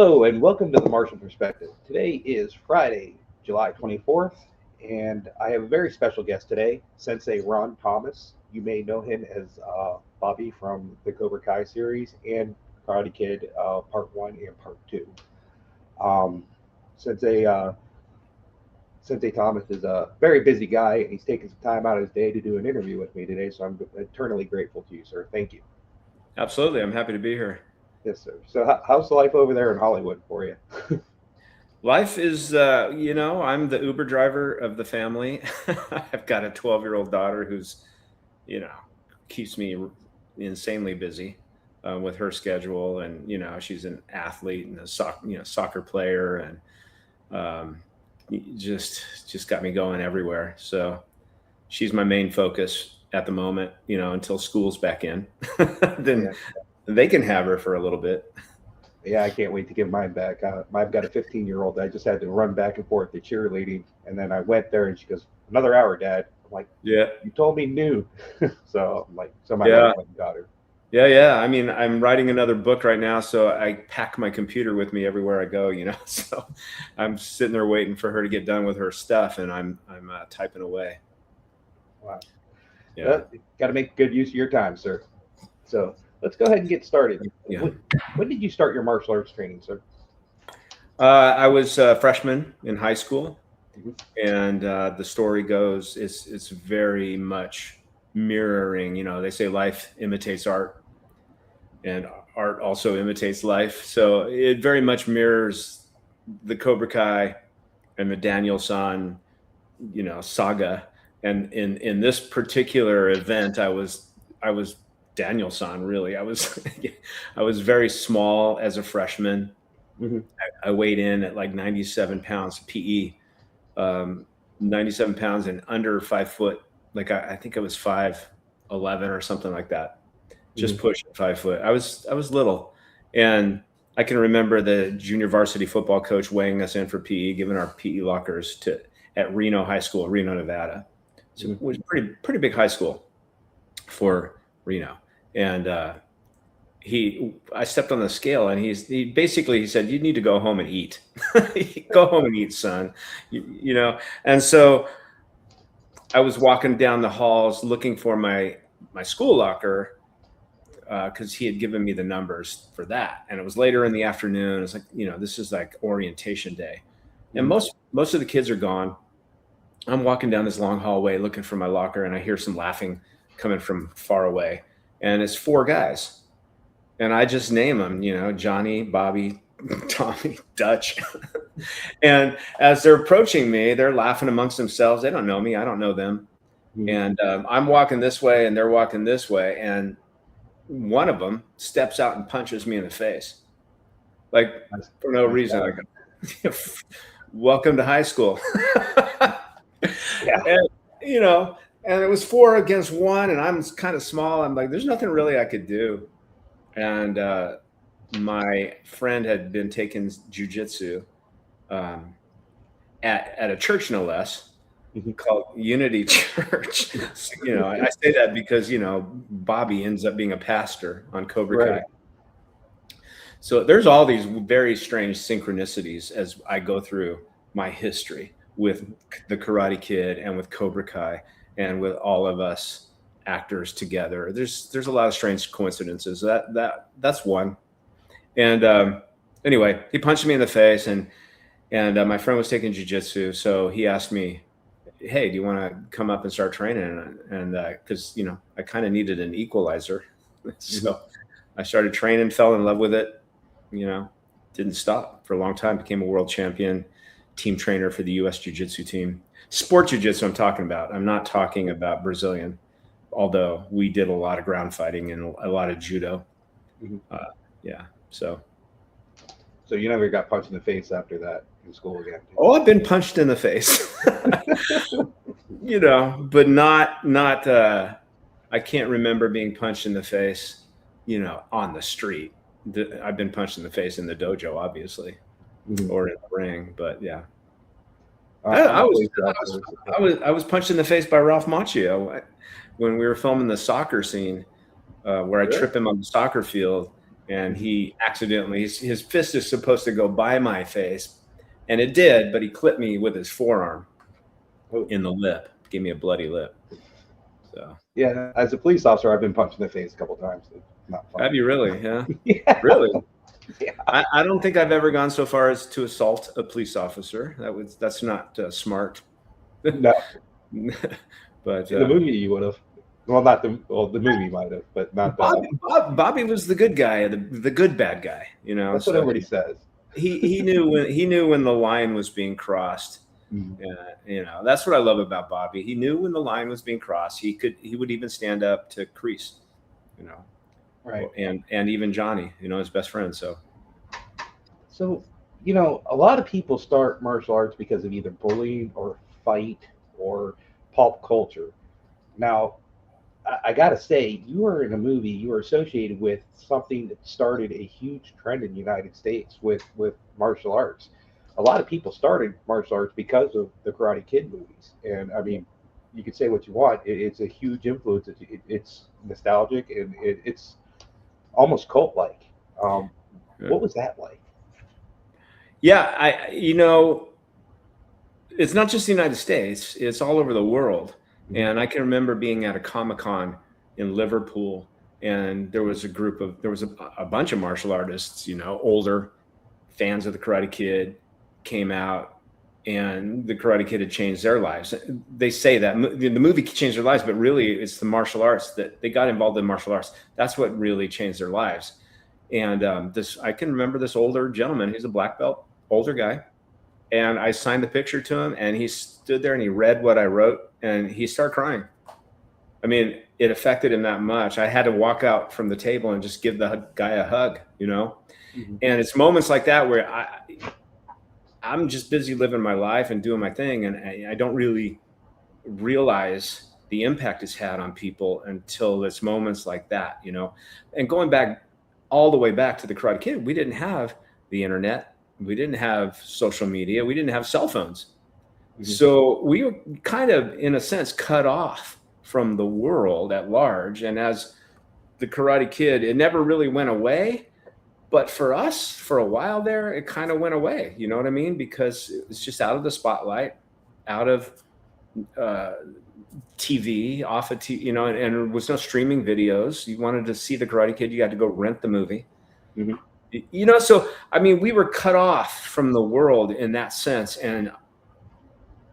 Hello and welcome to the Martial Perspective. Today is Friday, July 24th, and I have a very special guest today, Sensei Ron Thomas. You may know him as Bobby from the Cobra Kai series and Karate Kid Part 1 and Part 2. Um, Sensei, Sensei Thomas is a very busy guy, and he's taken some time out of his day to do an interview with me today, so I'm eternally grateful to you, sir. Thank you. Absolutely. I'm happy to be here. Yes, sir. So how's life over there in Hollywood for you? Life is, I'm the Uber driver of the family. I've got a 12-year-old daughter who's, keeps me insanely busy with her schedule. And, she's an athlete and a soccer player and just got me going everywhere. So she's my main focus at the moment, until school's back in. Then Yeah. they can have her for a little bit. Yeah, I can't wait to get mine back. I've got a 15-year-old. I just had to run back and forth to cheerleading, and then I went there, and she goes, "Another hour, Dad." I'm like, Yeah. "You told me noon." So I'm like, my Yeah. wife went and got her. Yeah. I mean, I'm writing another book right now, so I pack my computer with me everywhere I go, So I'm sitting there waiting for her to get done with her stuff, and I'm typing away. Wow. Yeah. Got to make good use of your time, sir. So let's go ahead and get started. Yeah. When did you start your martial arts training, sir? I was a freshman in high school, Mhm. and the story goes, it's very much mirroring. They say life imitates art, and art also imitates life. So it very much mirrors the Cobra Kai and the Daniel-san, saga. And in this particular event, I was Daniel-san, really. I was very small as a freshman. Mhm. I weighed in at like 97 pounds PE, 97 pounds and under 5 foot. Like I think I was 5'11" or something like that. Just Mhm. pushing 5 foot. I was little. And I can remember the junior varsity football coach weighing us in for PE, giving our PE lockers at Reno High School, Reno, Nevada. So it was pretty big high school for Reno. And I stepped on the scale, and he basically said, "You need to go home and eat. Go home and eat, son." And so I was walking down the halls looking for my school locker, because he had given me the numbers for that. And it was later in the afternoon. It's like, this is like orientation day. And most of the kids are gone. I'm walking down this long hallway looking for my locker, and I hear some laughing coming from far away. And it's 4 guys. And I just name them, Johnny, Bobby, Tommy, Dutch. And as they're approaching me, they're laughing amongst themselves. They don't know me. I don't know them. And I'm walking this way, and they're walking this way. And one of them steps out and punches me in the face. Like, for no reason. I go, "Welcome to high school." Yeah. And it was 4 against 1, and I'm kind of small. I'm like, there's nothing really I could do. And my friend had been taking jujitsu at a church, no less, called Unity Church. So, I say that because, Bobby ends up being a pastor on Cobra Kai. Right. So there's all these very strange synchronicities as I go through my history with the Karate Kid and with Cobra Kai and with all of us actors together. There's a lot of strange coincidences. That's one. And anyway, he punched me in the face, and my friend was taking jiu-jitsu, so he asked me, "Hey, do you want to come up and start training?" And because I kind of needed an equalizer, so I started training, fell in love with it. Didn't stop for a long time. Became a world champion, team trainer for the U.S. Jiu-Jitsu team. Sport jiu-jitsu I'm talking about. I'm not talking about Brazilian, although we did a lot of ground fighting and a lot of judo. Yeah. So you never got punched in the face after that in school again? Oh, I've been punched in the face, but not. I can't remember being punched in the face, on the street. I've been punched in the face in the dojo, obviously, or in the ring. But yeah, I was punched in the face by Ralph Macchio when we were filming the soccer scene, where I trip him on the soccer field, and he accidentally, his fist is supposed to go by my face, and it did, but he clipped me with his forearm in the lip, gave me a bloody lip. So yeah, as a police officer, I've been punched in the face a couple times. It's not fun. have you really? Yeah, Yeah. really. Yeah. I don't think I've ever gone so far as to assault a police officer. That's not smart. No, But in the movie you would have. Well, not the the movie might have, but not the. Bobby was the good guy, the good bad guy. You know, That's what everybody says. He knew when the line was being crossed. Mhm. You know, that's what I love about Bobby. He knew when the line was being crossed. He would even stand up to Kreese, you know, Right. and even Johnny, you know, his best friend. So So, a lot of people start martial arts because of either bullying or fight or pulp culture. Now, I got to say, you were in a movie, you were associated with something that started a huge trend in the United States with martial arts. A lot of people started martial arts because of the Karate Kid movies. And I mean, you could say what you want. It's a huge influence. It's nostalgic and it's almost cult like. What was that like? yeah, it's not just the United States; it's all over the world. And I can remember being at a Comic-Con in Liverpool, and there was a bunch of martial artists, you know, older fans of the Karate Kid came out, and the Karate Kid had changed their lives. They say that the movie changed their lives, but really it's the martial arts that they got involved in martial arts. That's what really changed their lives. And I can remember this older gentleman. He's a black belt, older guy. And I signed the picture to him, and he stood there and he read what I wrote, and he started crying. I mean, it affected him that much. I had to walk out from the table and just give the guy a hug, you know? Mm-hmm. And it's moments like that where I'm just busy living my life and doing my thing, and I don't really realize the impact it's had on people until it's moments like that, you know? And going back all the way back to the Karate Kid, we didn't have the internet. We didn't have social media. We didn't have cell phones. Mm-hmm. So we were kind of, in a sense, cut off from the world at large. And as the Karate Kid, it never really went away. But for us, for a while there, it kind of went away. You know what I mean? Because it's just out of the spotlight, out of TV, off of TV, you know, and there was no streaming videos. You wanted to see the Karate Kid, you had to go rent the movie. Mm-hmm. You know, so, I mean, we were cut off from the world in that sense. And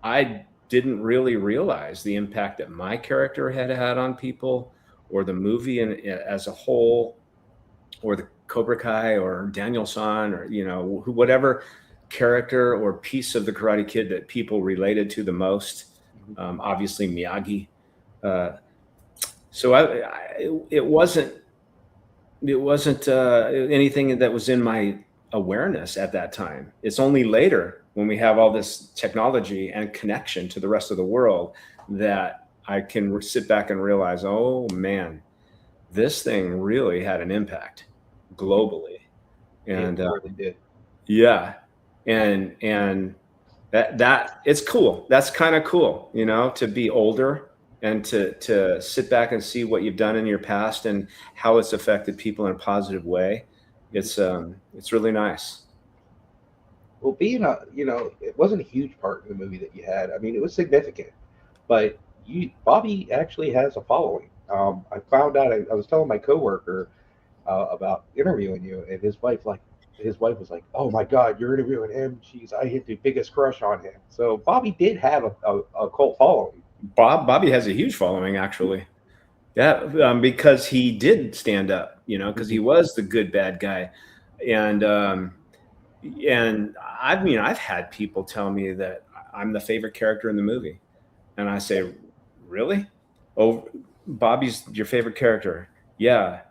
I didn't really realize the impact that my character had on people, or the movie as a whole, or the Cobra Kai or Daniel-san, or, you know, whatever character or piece of the Karate Kid that people related to the most. Obviously Miyagi. So it wasn't anything that was in my awareness at that time. It's only later, when we have all this technology and connection to the rest of the world, that I can sit back and realize, oh man, this thing really had an impact globally. And really did. Yeah. And that it's cool. That's kind of cool, you know, to be older and to sit back and see what you've done in your past and how it's affected people in a positive way. It's really nice. Well, being it wasn't a huge part in the movie that you had. I mean, it was significant, but Bobby actually has a following. I found out. I was telling my coworker about interviewing you, and his wife was like, "Oh my God, you're interviewing him? Jeez, I hit the biggest crush on him." So Bobby did have a cult following. Bobby has a huge following, actually. Yeah, because he did stand up, you know, because he was the good bad guy, and I mean, I've had people tell me that I'm the favorite character in the movie, and I say, "Really? Oh, Bobby's your favorite character? Yeah,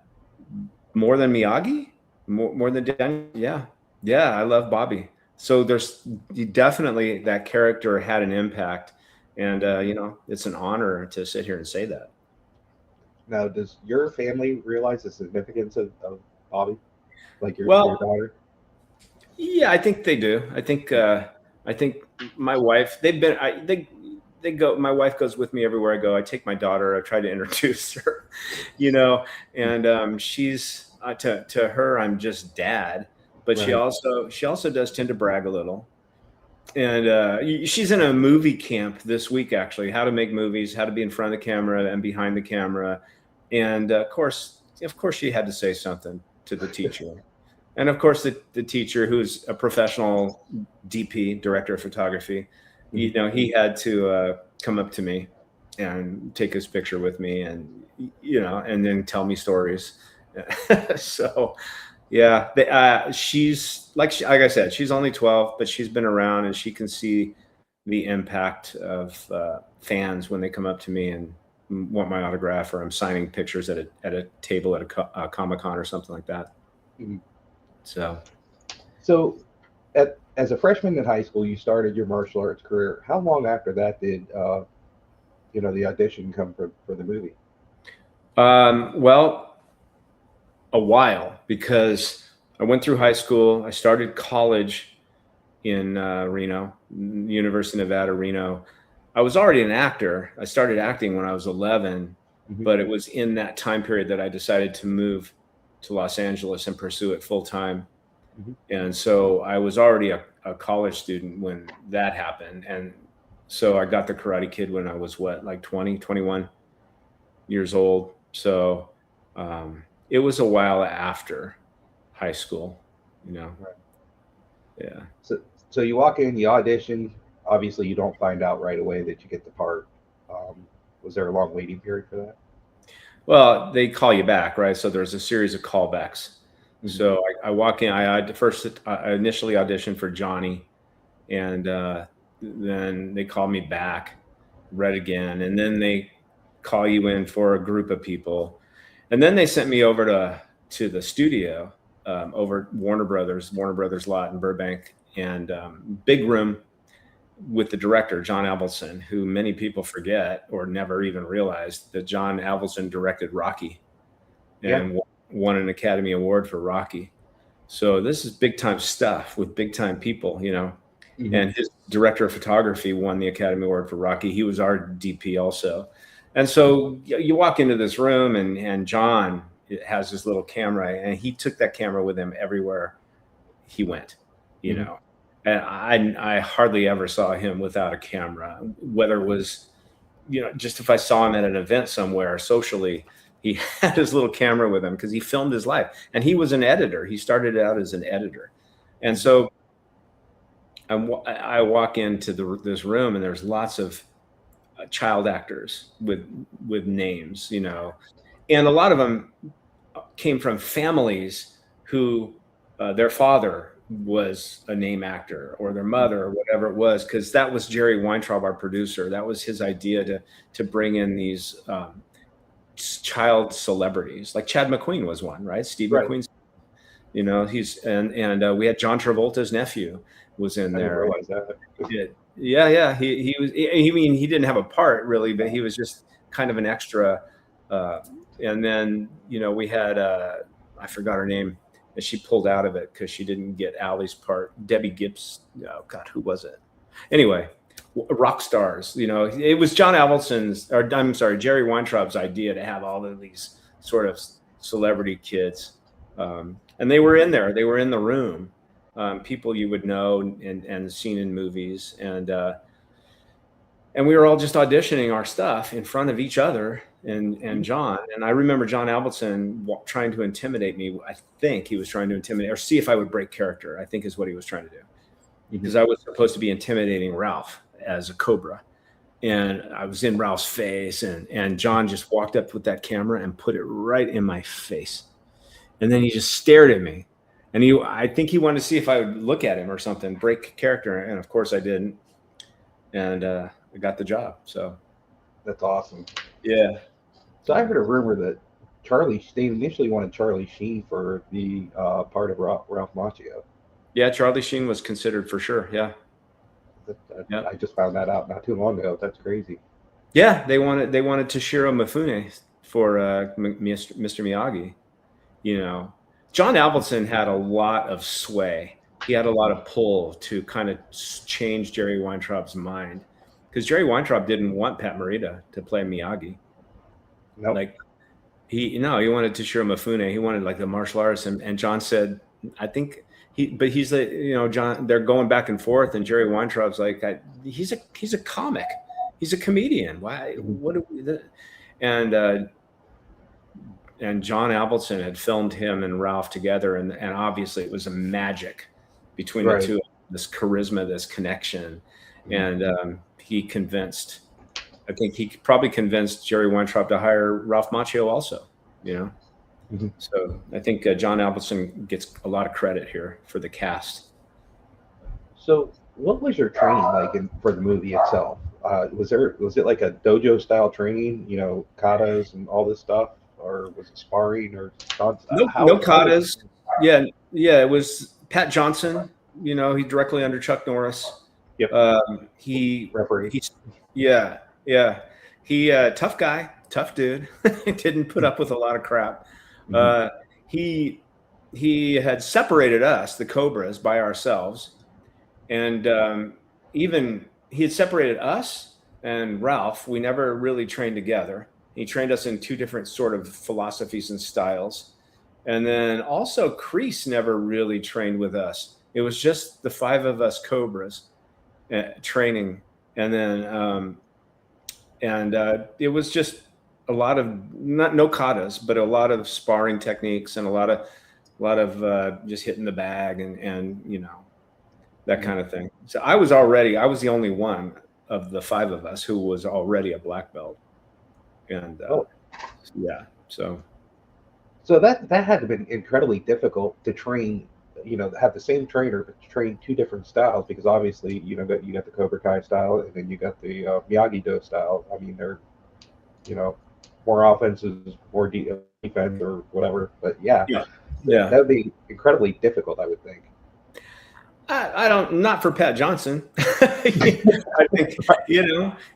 more than Miyagi, more than Daniel? Yeah, I love Bobby." So there's definitely, that character had an impact, and you know, it's an honor to sit here and say that. Now, does your family realize the significance of Bobby, like your daughter? Yeah, I think they do. I think my wife. They go. My wife goes with me everywhere I go. I take my daughter. I try to introduce her, you know, and she's to her, I'm just dad, but Right. she also does tend to brag a little. And she's in a movie camp this week, actually, how to make movies, how to be in front of the camera and behind the camera. And of course, she had to say something to the teacher. And of course, the teacher, who's a professional DP, director of photography, he had to come up to me and take his picture with me, and and then tell me stories. So, yeah, she's like I said, she's only 12, but she's been around, and she can see the impact of fans when they come up to me and want my autograph, or I'm signing pictures at a table at a Comic-Con or something like that. Mhm. So, As a freshman in high school, you started your martial arts career. How long after that did the audition come for the movie? well, a while, because I went through high school. I started college in Reno, University of Nevada, Reno. I was already an actor. I started acting when I was 11, Mhm. but it was in that time period that I decided to move to Los Angeles and pursue it full time. Mhm. And so I was already a college student when that happened. And so I got the Karate Kid when I was like 20, 21 years old. So it was a while after high school, you know. Right. Yeah. So you walk in, you audition. Obviously, you don't find out right away that you get the part. Was there a long waiting period for that? Well, they call you back, right? So there's a series of callbacks. Mhm. So I walk in. I initially auditioned for Johnny, and then they called me back, read again, and then they call you in for a group of people, and then they sent me over to the studio over Warner Brothers lot in Burbank, and big room with the director John Avildsen, who many people forget or never even realized that John Avildsen directed Rocky Yeah. and won an Academy Award for Rocky. So this is big time stuff with big time people, Mhm. And his director of photography won the Academy Award for Rocky. He was our DP also. And so you walk into this room, and John has this little camera, and he took that camera with him everywhere he went, you Mhm. know. And I hardly ever saw him without a camera, whether it was, just if I saw him at an event somewhere socially, he had his little camera with him because he filmed his life. And he was an editor. He started out as an editor. And so I walk into this room, and there's lots of child actors with names, and a lot of them came from families who their father was a name actor, or their mother, or whatever it was, because that was Jerry Weintraub, our producer. That was his idea to bring in these child celebrities, like Chad McQueen was one, right? Steve Right. McQueen's, he's and we had John Travolta's nephew was in I didn't there. realize that. Yeah. He was. I mean, he didn't have a part really, but he was just kind of an extra. And then we had I forgot her name, and she pulled out of it because she didn't get Allie's part. Debbie Gibbs. Oh God, who was it? Anyway, rock stars. It was John Avildsen's, or I'm sorry, Jerry Weintraub's idea to have all of these sort of celebrity kids, and they were in there. They were in the room. People you would know and seen in movies, and we were all just auditioning our stuff in front of each other and John. And I remember John Avildsen trying to intimidate me. I think he was trying to intimidate or see if I would break character, I think is what he was trying to do, because I was supposed to be intimidating Ralph as a Cobra. And I was in Ralph's face, and John just walked up with that camera and put it right in my face. And then he just stared at me. And I think he wanted to see if I would look at him or something, break character. And of course I didn't. And I got the job. So That's awesome. yeah. So I heard a rumor that they initially wanted Charlie Sheen for the part of Ralph Macchio. Yeah, Charlie Sheen was considered for sure. Yeah. Yeah. I just found that out not too long ago. That's crazy. Yeah, they wanted Toshiro Mifune for Mr. Miyagi. John Avildsen had a lot of sway. He had a lot of pull to kind of change Jerry Weintraub's mind, because Jerry Weintraub didn't want Pat Morita to play Miyagi. Nope. Like he wanted Toshiro Mifune. He wanted like the martial arts, and John said, I think he's like, John, they're going back and forth, and Jerry Weintraub's like, he's a comic, he's a comedian. Why? What do we? And John Avildsen had filmed him and Ralph together, and obviously it was a magic between the two, this charisma, this connection, and I think he probably convinced Jerry Weintraub to hire Ralph Macchio also, So I think John Avildsen gets a lot of credit here for the cast. So what was your training like for the movie itself? Was it like a dojo style training, katas and all this stuff, or was it sparring or no katas? Yeah, it was Pat Johnson. He directly under Chuck Norris. Yep. He referee. Yeah. He tough guy, tough dude. Didn't put up with a lot of crap. He had separated us, the Cobras, by ourselves, and even he had separated us and Ralph. We never really trained together. He trained us in two different sort of philosophies and styles, and then also Kreese never really trained with us. It was just the five of us Cobras training, and then it was just a lot of no katas, but a lot of sparring techniques and a lot of just hitting the bag and that kind of thing. So I was the only one of the five of us who was already a black belt, and so that had to have been incredibly difficult to train. Have the same trainer but train two different styles, because obviously you got the Cobra Kai style, and then you got the Miyagi-Do style. I mean, they're more offenses, more defense, or whatever. But yeah, that would be incredibly difficult, I would think. I don't, not for Pat Johnson. I think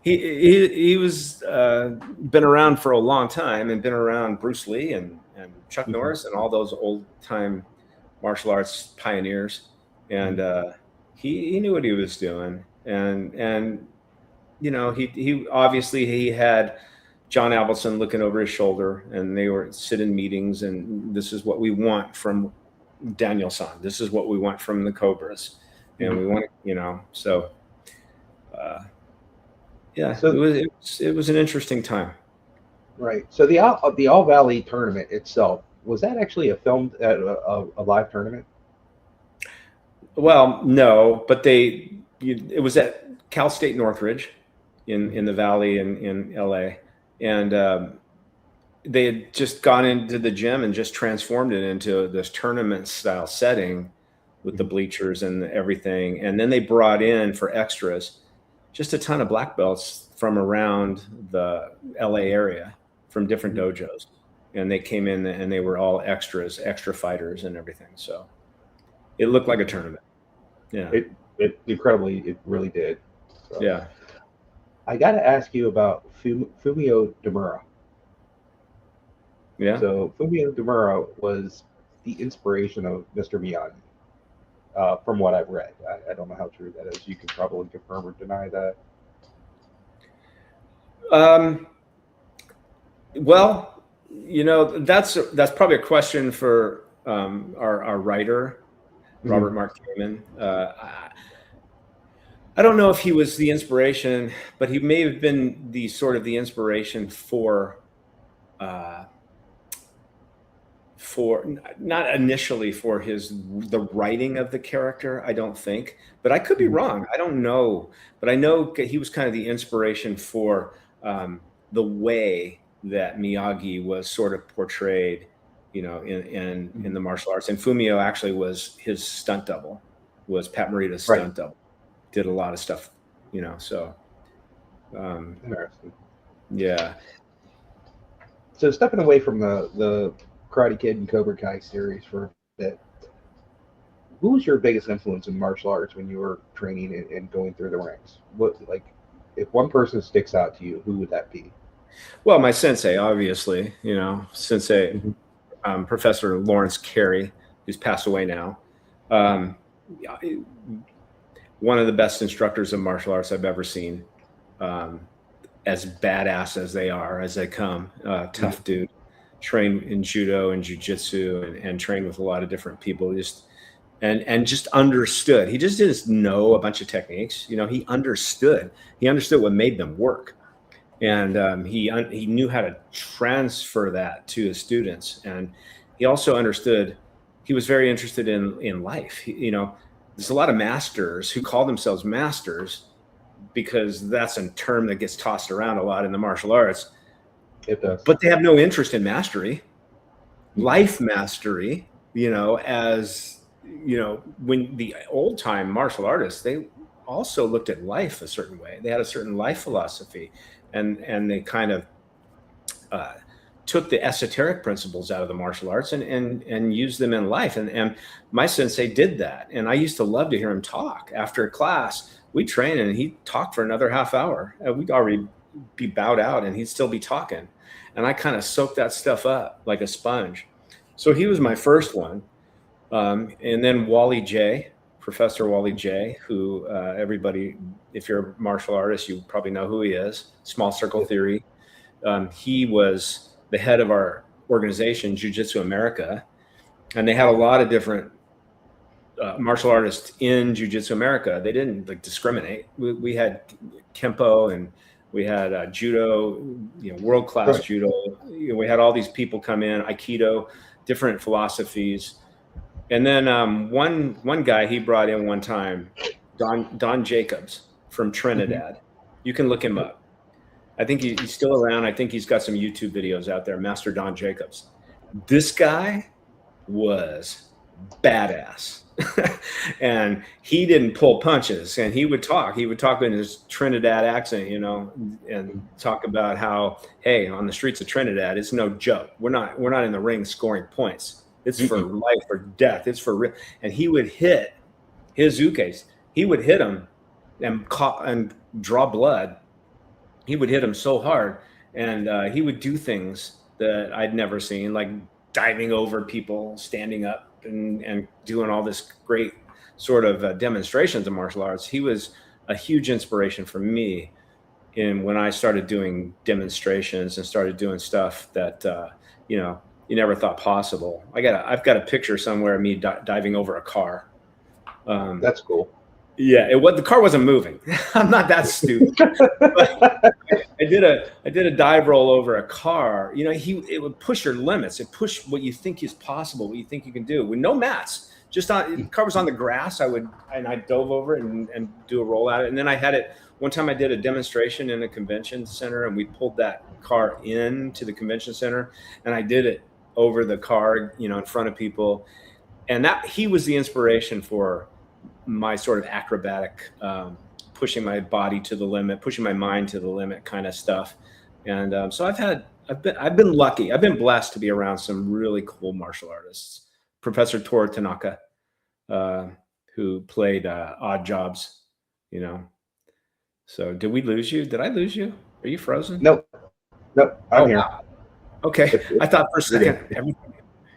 he was been around for a long time and been around Bruce Lee and Chuck Norris and all those old time martial arts pioneers, and he knew what he was doing, and he obviously he had John Avildsen looking over his shoulder, and they were sitting in meetings, and this is what we want from Daniel-san. This is what we want from the Cobras, and we want so it was an interesting time. Right. So the All Valley tournament itself, was that actually a live tournament? Well, no, but it was at Cal State Northridge in the Valley in LA, and they had just gone into the gym and just transformed it into this tournament style setting with the bleachers and everything. And then they brought in, for extras, just a ton of black belts from around the LA area from different dojos. And they came in and they were all extra fighters and everything. So it looked like a tournament. Yeah. It really did. So. Yeah. I got to ask you about Fumio Demura. Yeah. So Fumio Demura was the inspiration of Mr. Miyagi, from what I've read. I don't know how true that is. You can probably confirm or deny that. Well, that's probably a question for our writer, Robert Mark Kamen. I don't know if he was the inspiration, but he may have been the inspiration for not initially for the writing of the character, I don't think, but I could be wrong. I don't know, but I know he was kind of the inspiration for the way that Miyagi was sort of portrayed, in the martial arts. And Fumio actually was his stunt double, was Pat Morita's stunt double. Did a lot of stuff, so. Interesting. Yeah. So stepping away from the Karate Kid and Cobra Kai series for a bit, who was your biggest influence in martial arts when you were training and going through the ranks? If one person sticks out to you, who would that be? Well, my sensei, obviously, Sensei Professor Lawrence Carey, who's passed away now. One of the best instructors of martial arts I've ever seen. As badass as they come, tough dude. trained in judo and jujitsu and trained with a lot of different people. And just understood. He just didn't know a bunch of techniques. He understood. He understood what made them work, and he knew how to transfer that to his students. And he also understood. He was very interested in life. There's a lot of masters who call themselves masters because that's a term that gets tossed around a lot in the martial arts. It does. But they have no interest in mastery, life mastery. When the old time martial artists, they also looked at life a certain way. They had a certain life philosophy, and they kind of took the esoteric principles out of the martial arts and used them in life. And my sensei did that. And I used to love to hear him talk. After class, we'd train and he'd talk for another half hour. We'd already be bowed out and he'd still be talking. And I kind of soaked that stuff up like a sponge. So he was my first one. And then Wally J, Professor Wally J, who everybody, if you're a martial artist, you probably know who he is. Small Circle Theory. He was the head of our organization, Jiu-Jitsu America, and they had a lot of different martial artists in Jiu-Jitsu America. They didn't discriminate. We had Kempo and we had judo, world-class Right. judo. We had all these people come in, Aikido, different philosophies. And then one guy he brought in one time, Don Jacobs from Trinidad. You can look him up. I think he's still around. I think he's got some YouTube videos out there, Master Don Jacobs. This guy was badass. And he didn't pull punches, and he would talk in his Trinidad accent, and talk about how, hey, on the streets of Trinidad, it's no joke. We're not in the ring scoring points. It's for life or death. It's for real. And he would hit his ukes. He would hit them and draw blood. He would hit him so hard, and he would do things that I'd never seen, like diving over people, standing up, and doing all this great sort of demonstrations of martial arts. He was a huge inspiration for me when I started doing demonstrations and started doing stuff that you never thought possible. I've got a picture somewhere of me diving over a car. That's cool. Yeah, the car wasn't moving. I'm not that stupid. But I did a dive roll over a car. It would push your limits. It pushed what you think is possible, what you think you can do with no mats. The car was on the grass. I dove over it and do a roll at it. And then I had it one time. I did a demonstration in a convention center, and we pulled that car into the convention center, and I did it over the car, in front of people. And he was the inspiration for my sort of acrobatic, pushing my body to the limit, pushing my mind to the limit kind of stuff. And so I've been lucky. I've been blessed to be around some really cool martial artists. Professor Toru Tanaka, who played Odd Jobs, So did we lose you? Did I lose you? Are you frozen? Nope. I'm here. Wow. Okay. I thought for a second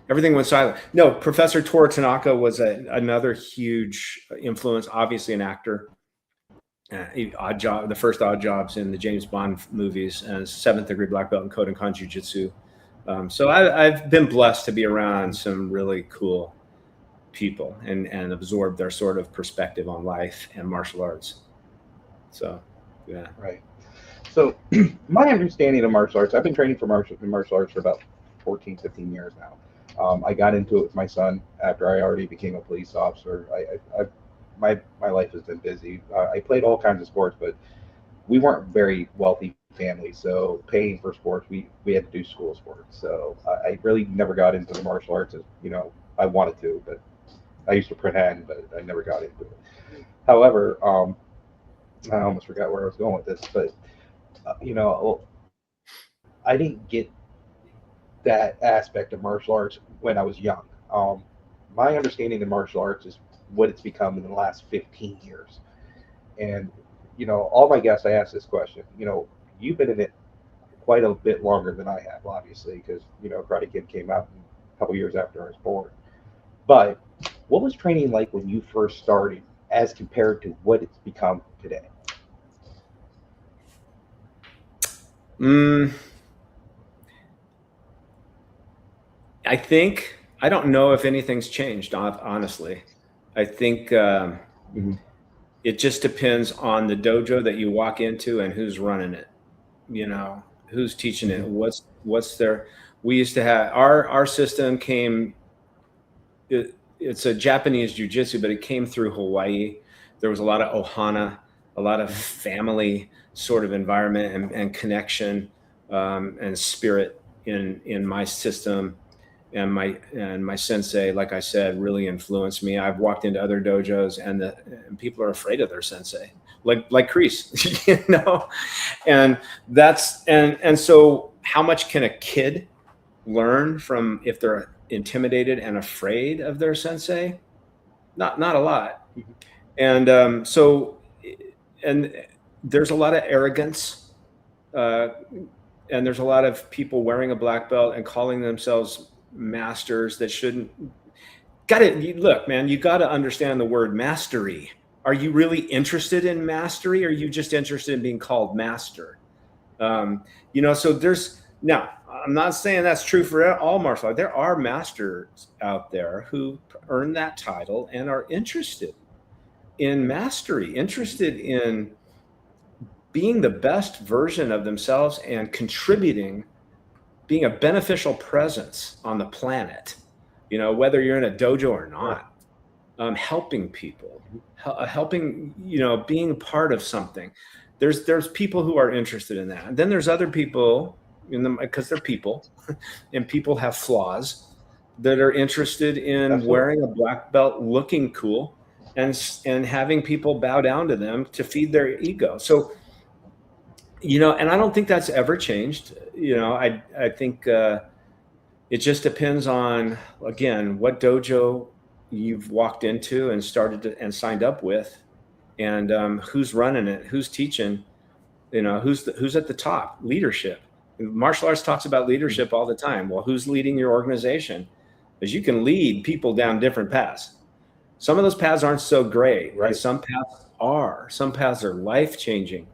everything went silent. No, Professor Toru Tanaka was another huge influence, obviously an actor. Odd Job, the first Odd Jobs in the James Bond movies, and 7th degree black belt in Kodokan Jiu-Jitsu. So I've been blessed to be around some really cool people and absorb their sort of perspective on life and martial arts. So, yeah. Right. So my understanding of martial arts, I've been training for martial arts for about 14, 15 years now. I got into it with my son after I already became a police officer. My life has been busy. I played all kinds of sports, but we weren't very wealthy family, so paying for sports, we had to do school sports. So I really never got into the martial arts as I wanted to, but I used to pretend, but I never got into it. However, I almost forgot where I was going with this, but I didn't get that aspect of martial arts when I was young. My understanding of martial arts is what it's become in the last 15 years. And, all my guests, I ask this question, you've been in it quite a bit longer than I have, obviously, because, Karate Kid came out a couple years after I was born. But what was training like when you first started as compared to what it's become today? I don't know if anything's changed, honestly. I think it just depends on the dojo that you walk into and who's running it, who's teaching it, what's their. We used to have our system came. It's a Japanese jiu-jitsu, but it came through Hawaii. There was a lot of ohana, a lot of family sort of environment and connection and spirit in my system. And my sensei, like I said, really influenced me. I've walked into other dojos and people are afraid of their sensei, like Kreese, and so how much can a kid learn from if they're intimidated and afraid of their sensei? Not a lot. And and there's a lot of arrogance, and there's a lot of people wearing a black belt and calling themselves masters that shouldn't. Look, man, you got to understand the word mastery. Are you really interested in mastery, or are you just interested in being called master? So there's now. I'm not saying that's true for all martial arts. There are masters out there who earn that title and are interested in mastery, interested in being the best version of themselves and contributing, being a beneficial presence on the planet, whether you're in a dojo or not, helping people, helping, being part of something. There's people who are interested in that. And then there's other people because they're people and people have flaws, that are interested in wearing a black belt, looking cool, and having people bow down to them to feed their ego. So, and I don't think that's ever changed. I think it just depends on, again, what dojo you've walked into and and signed up with, and who's running it, who's teaching, who's at the top. Leadership. Martial arts talks about leadership all the time. Well, who's leading your organization? Because you can lead people down different paths. Some of those paths aren't so great, right? Some paths are. Some paths are life-changing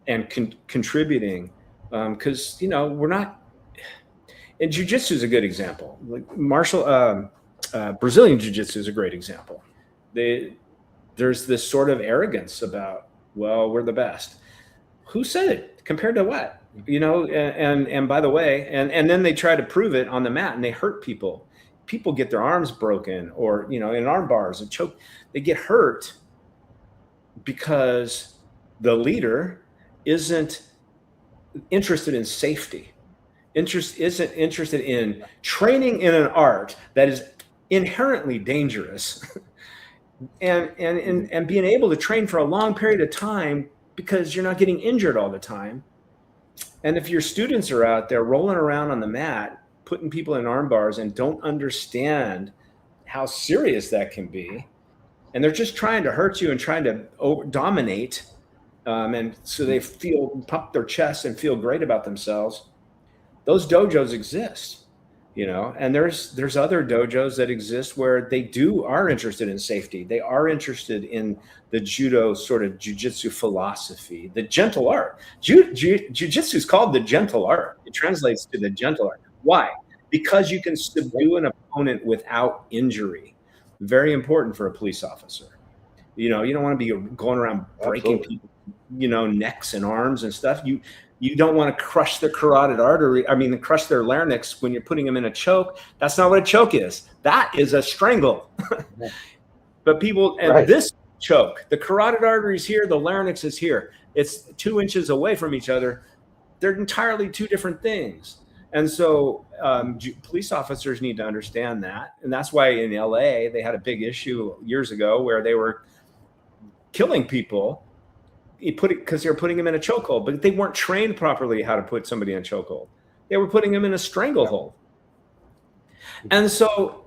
and contributing. Because, we're not. And jiu-jitsu is a good example. Like Brazilian jiu-jitsu is a great example. There's this sort of arrogance about, well, we're the best. Who said it? Compared to what? And by the way, and then they try to prove it on the mat and they hurt people. People get their arms broken, or, in arm bars and choke. They get hurt because the leader isn't interested in safety, isn't interested in training in an art that is inherently dangerous and being able to train for a long period of time because you're not getting injured all the time. And if your students are out there rolling around on the mat, putting people in arm bars and don't understand how serious that can be, and they're just trying to hurt you and trying to dominate, and so they pump their chest and feel great about themselves, those dojos exist. And there's other dojos that exist where they are interested in safety. They are interested in the judo sort of jiu-jitsu philosophy, the gentle art. Jiu-jitsu is called the gentle art. It translates to the gentle art. Why? Because you can subdue an opponent without injury. Very important for a police officer. You don't want to be going around breaking people, necks and arms and stuff. You don't want to crush the carotid artery. Crush their larynx when you're putting them in a choke. That's not what a choke is. That is a strangle. But people, and this choke, the carotid artery is here, the larynx is here. It's 2 inches away from each other. They're entirely two different things. And so police officers need to understand that. And that's why in LA, they had a big issue years ago where they were killing people. Because they were putting him in a chokehold, but they weren't trained properly how to put somebody in a chokehold. They were putting him in a stranglehold. And so,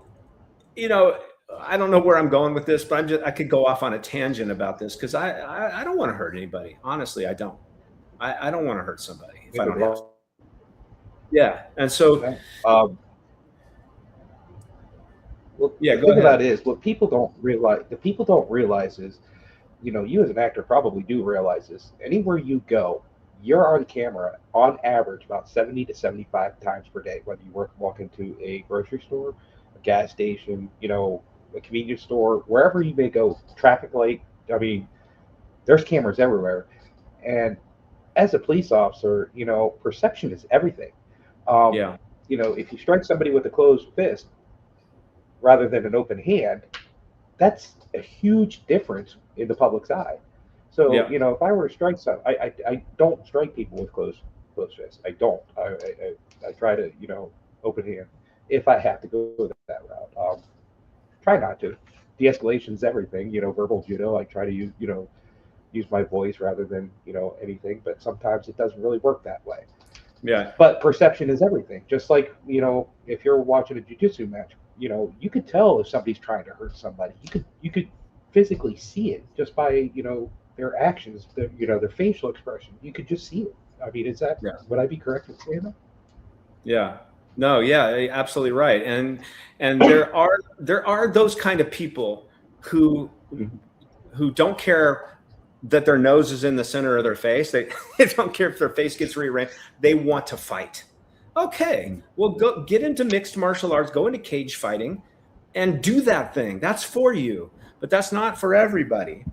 I don't know where I'm going with this, but I could go off on a tangent about this because I don't want to hurt anybody. Honestly, I don't. I don't want to hurt somebody if I don't have to. Yeah, and so. Well, the thing about it is, what people don't realize is, you as an actor probably do realize this. Anywhere you go, you're on camera on average about 70 to 75 times per day, whether you walk into a grocery store, a gas station, a convenience store, wherever you may go, traffic light. I mean, there's cameras everywhere. And as a police officer, perception is everything. Um, Yeah. if you strike somebody with a closed fist rather than an open hand, that's a huge difference in the public's eye. So, Yeah. if I were to strike some, I don't strike people with closed fists. I don't. I try to, open hand if I have to go that route. Try not to. De-escalation's everything. Verbal judo. I try to use my voice rather than anything. But sometimes it doesn't really work that way. Yeah. But perception is everything. Just like if you're watching a jiu-jitsu match, you could tell if somebody's trying to hurt somebody. You could physically see it just by their actions, their facial expression. You could just see it. I mean, Yeah. would I be correct in saying that? Yeah. No, yeah, absolutely right. And there are those kind of people who don't care that their nose is in the center of their face. They don't care if their face gets rearranged. They want to fight. Okay, well, go get into mixed martial arts, go into cage fighting, and do that thing. That's for you, but that's not for everybody.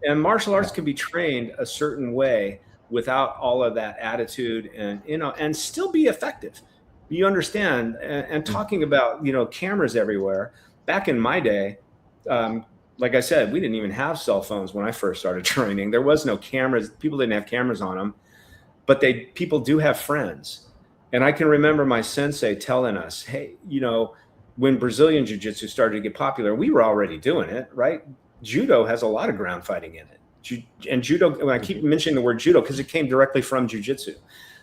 And martial arts can be trained a certain way without all of that attitude, and still be effective. You understand? And talking about cameras everywhere. Back in my day, like I said, we didn't even have cell phones when I first started training. There was no cameras. People didn't have cameras on them, but people do have friends. And I can remember my sensei telling us, hey, when Brazilian jiu-jitsu started to get popular, we were already doing it, right? Judo has a lot of ground fighting in it. And judo, when I keep mentioning the word judo, because it came directly from jiu-jitsu.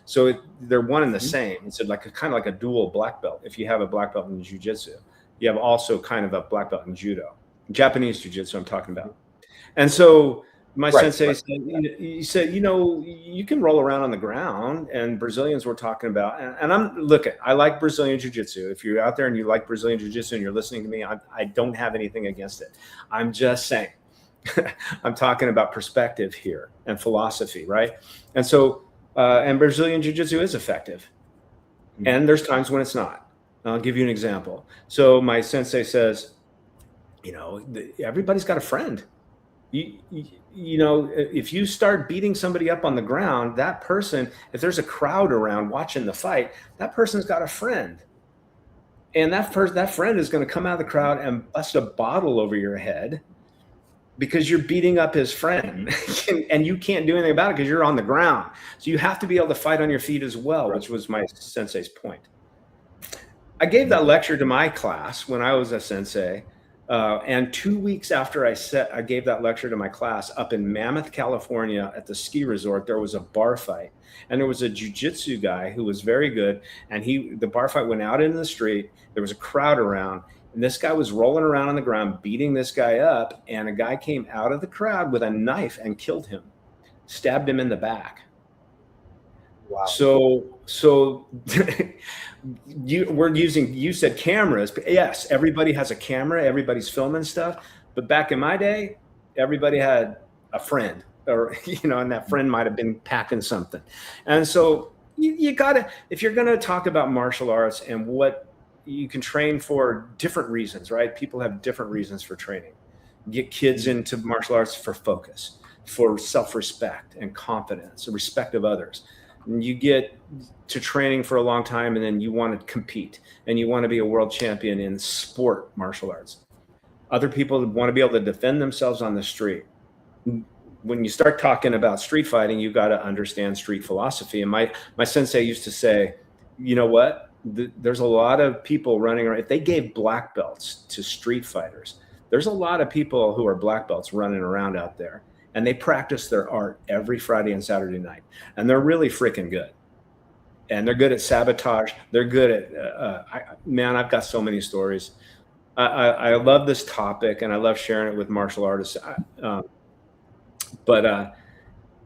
So they're one and the same. It's kind of like a dual black belt. If you have a black belt in jiu-jitsu, you have also kind of a black belt in judo. Japanese jiu-jitsu I'm talking about. And so my sensei said, he said, you can roll around on the ground, and Brazilians were talking about, and I like Brazilian jiu-jitsu. If you're out there and you like Brazilian jiu-jitsu and you're listening to me, I don't have anything against it. I'm just saying, I'm talking about perspective here and philosophy, right? And so, and Brazilian jiu-jitsu is effective. And there's times when it's not. I'll give you an example. So my sensei says, everybody's got a friend. If you start beating somebody up on the ground, that person, if there's a crowd around watching the fight, that person's got a friend. And that friend is going to come out of the crowd and bust a bottle over your head because you're beating up his friend. And you can't do anything about it because you're on the ground. So you have to be able to fight on your feet as well, which was my sensei's point. I gave that lecture to my class when I was a sensei. And 2 weeks after I gave that lecture to my class up in Mammoth, California at the ski resort, there was a bar fight. And there was a jiu-jitsu guy who was very good. And the bar fight went out into the street. There was a crowd around. And this guy was rolling around on the ground, beating this guy up. And a guy came out of the crowd with a knife and killed him, stabbed him in the back. Wow. So you said cameras. Yes, everybody has a camera, everybody's filming stuff. But back in my day, everybody had a friend, or and that friend might have been packing something. And so you gotta, if you're gonna talk about martial arts and what you can train for different reasons, right? People have different reasons for training. Get kids into martial arts for focus, for self-respect and confidence and respect of others. You get to training for a long time, and then you want to compete and you want to be a world champion in sport martial arts. Other people want to be able to defend themselves on the street. When you start talking about street fighting, you got to understand street philosophy. And my sensei used to say, you know what? There's a lot of people running around. If they gave black belts to street fighters, there's a lot of people who are black belts running around out there. And they practice their art every Friday and Saturday night. And they're really freaking good. And they're good at sabotage. They're good at, I've got so many stories. I love this topic, and I love sharing it with martial artists. But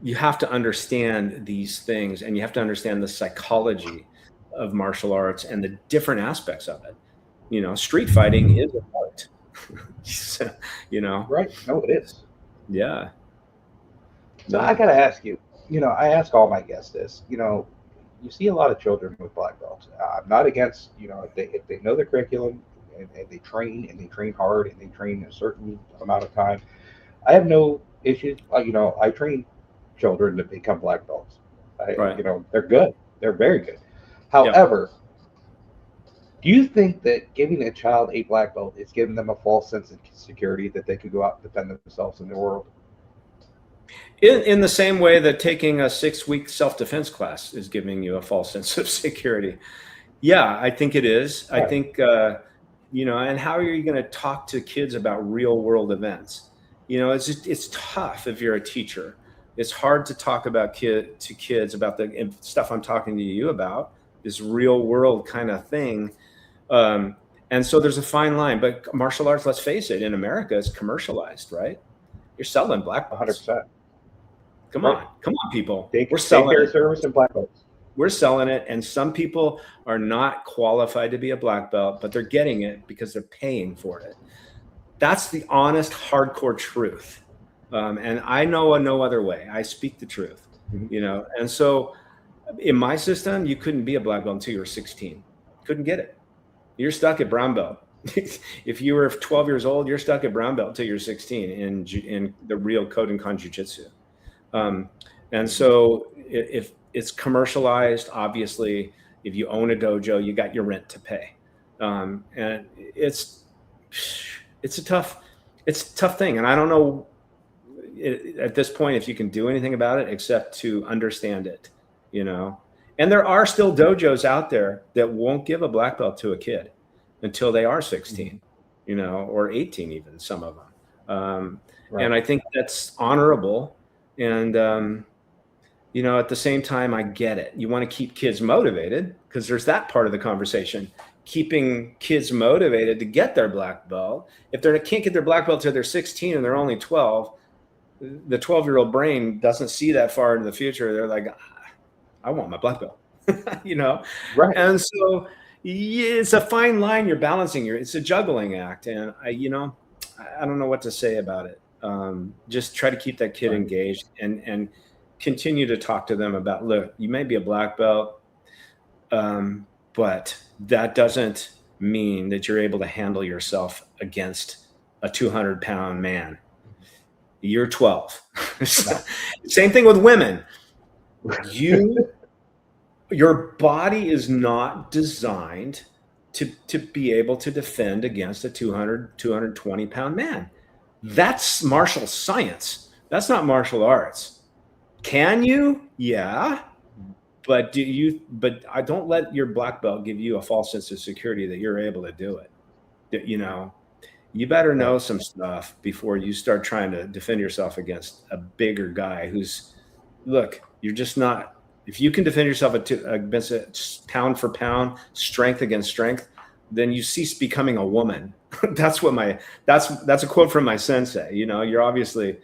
you have to understand these things, and you have to understand the psychology of martial arts and the different aspects of it. Street fighting is an art. Right. No, it is. Yeah. So I got to ask you, I ask all my guests this. You see a lot of children with black belts. I'm not against, if they know the curriculum and they train hard and they train a certain amount of time. I have no issues. I train children to become black belts. Right. They're good. They're very good. Yeah. However, do you think that giving a child a black belt is giving them a false sense of security that they could go out and defend themselves in the world? In the same way that taking a 6-week self-defense class is giving you a false sense of security. Yeah, I think it is. I Right. think, and how are you going to talk to kids about real world events? It's tough if you're a teacher. It's hard to talk about kids about the stuff I'm talking to you about, this real world kind of thing. And so there's a fine line, but martial arts, let's face it, in America, it's commercialized, right? You're selling black belts. 100%. Come Right. on, people. We're selling daycare service and black belts. We're selling it, and some people are not qualified to be a black belt, but they're getting it because they're paying for it. That's the honest, hardcore truth. And I know no other way. I speak the truth, And so in my system, you couldn't be a black belt until you were 16. Couldn't get it. You're stuck at brown belt. If you were 12 years old, you're stuck at brown belt until you're 16 in the real Kodokan Jiu-Jitsu. And so if it's commercialized, obviously, if you own a dojo, you got your rent to pay. And it's a tough thing. And I don't know at this point if you can do anything about it except to understand it, And there are still dojos out there that won't give a black belt to a kid until they are 16, or 18 even, some of them. Right. And I think that's honorable. And, at the same time, I get it. You want to keep kids motivated because there's that part of the conversation, keeping kids motivated to get their black belt. If they can't get their black belt till they're 16 and they're only 12, the 12-year-old brain doesn't see that far into the future. They're like, I want my black belt, Right. And so it's a fine line you're balancing. It's a juggling act. And I don't know what to say about it. Just try to keep that kid engaged and continue to talk to them about, look, you may be a black belt, but that doesn't mean that you're able to handle yourself against a 200-pound man. You're 12. Same thing with women. Your body is not designed to be able to defend against a 220-pound man. That's martial science. That's not martial arts. Can you? Yeah. But I don't let your black belt give you a false sense of security that you're able to do it. You better know some stuff before you start trying to defend yourself against a bigger guy you're just not. If you can defend yourself against pound for pound, strength against strength, then you cease becoming a woman. That's a quote from my sensei. You're obviously,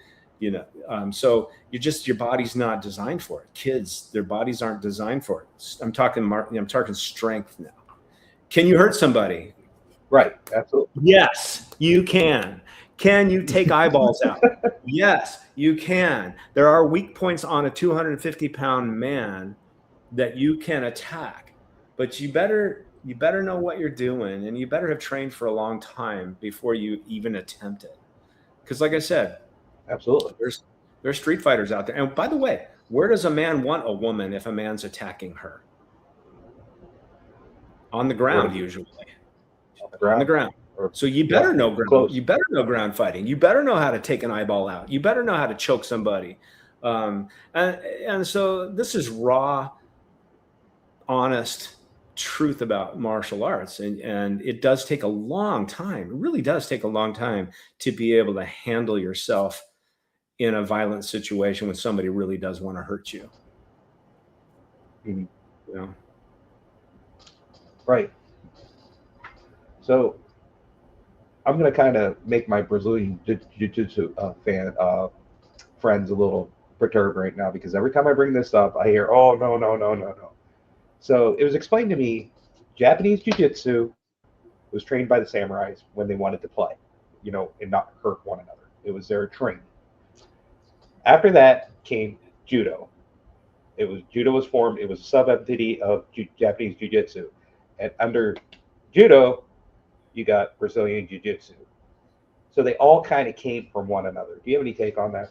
so your body's not designed for it. Kids, their bodies aren't designed for it. I'm talking strength now. Can you hurt somebody? Right. Absolutely. Yes, you can. Can you take eyeballs out? Yes, you can. There are weak points on a 250-pound man that you can attack, but you better know what you're doing, and you better have trained for a long time before you even attempt it. Because, like I said, absolutely, there's street fighters out there. And by the way, where does a man want a woman if a man's attacking her? On the ground, usually. On the ground. So you better know ground. Close. You better know ground fighting. You better know how to take an eyeball out. You better know how to choke somebody. And so this is raw, honest truth about martial arts, and it does take a long time. It really does take a long time to be able to handle yourself in a violent situation when somebody really does want to hurt you. Mm-hmm. Right. So I'm going to kind of make my Brazilian jiu-jitsu friends a little perturbed right now, because every time I bring this up, I hear, oh, no. So it was explained to me, Japanese jiu-jitsu was trained by the samurais when they wanted to play, and not hurt one another. It was their training. After that came judo. judo was formed. It was a sub entity of Japanese jiu-jitsu, and under judo, you got Brazilian jiu-jitsu. So they all kind of came from one another. Do you have any take on that?